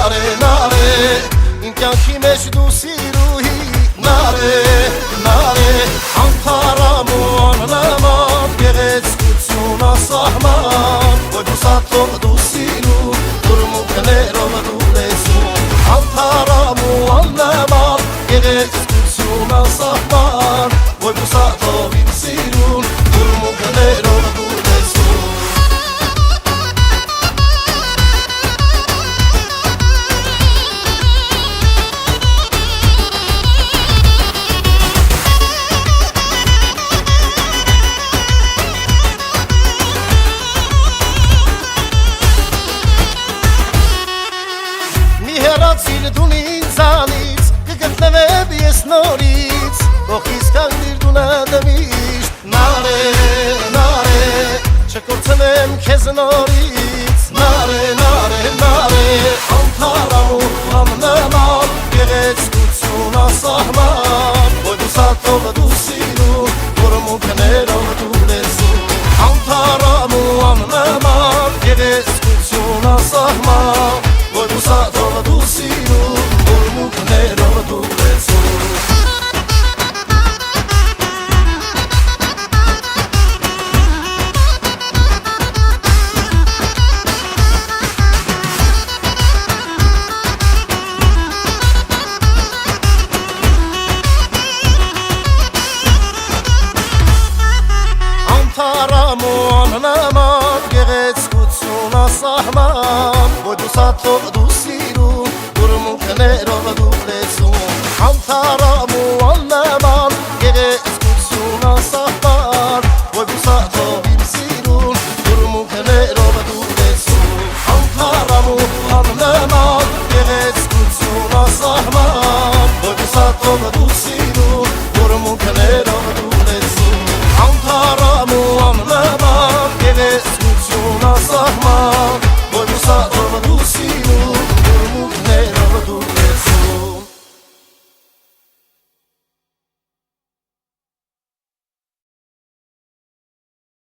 նարե Իմ կյանքի մեջ դու սիրուհի նարե Անթարամ ու աննման գեղեցկություն ասահման Որ դու սատով դու սիրում Դուրմուկներով դու լեսում Անթարամ ու աննման գեղեցկություն ասահման Որ դու սատով իմ սիրում Դուրմուկներով դու լեսում Հեռացիր դուն ինձանից, կգտնվեմ ես նորից Ողքից կանգնիր դու նադմիշտ Նարե, չկործնեմ քեզ նորից Նարե, անթարամ ու աննման Գեղեցկություն ասահման Որ դու սատով դու սիրում, որ մուկներով դու լեսում Անթարամ ու աննման Գեղեցկություն ասահման Որ դու սատով դու սիրում, որ մուկներով դու լեսում Անթարամ ու աննման գեղեցկություն ասահման Որ դու սատով դու սիրում, որ մուկներով դու լեսում Անթարամ ու աննման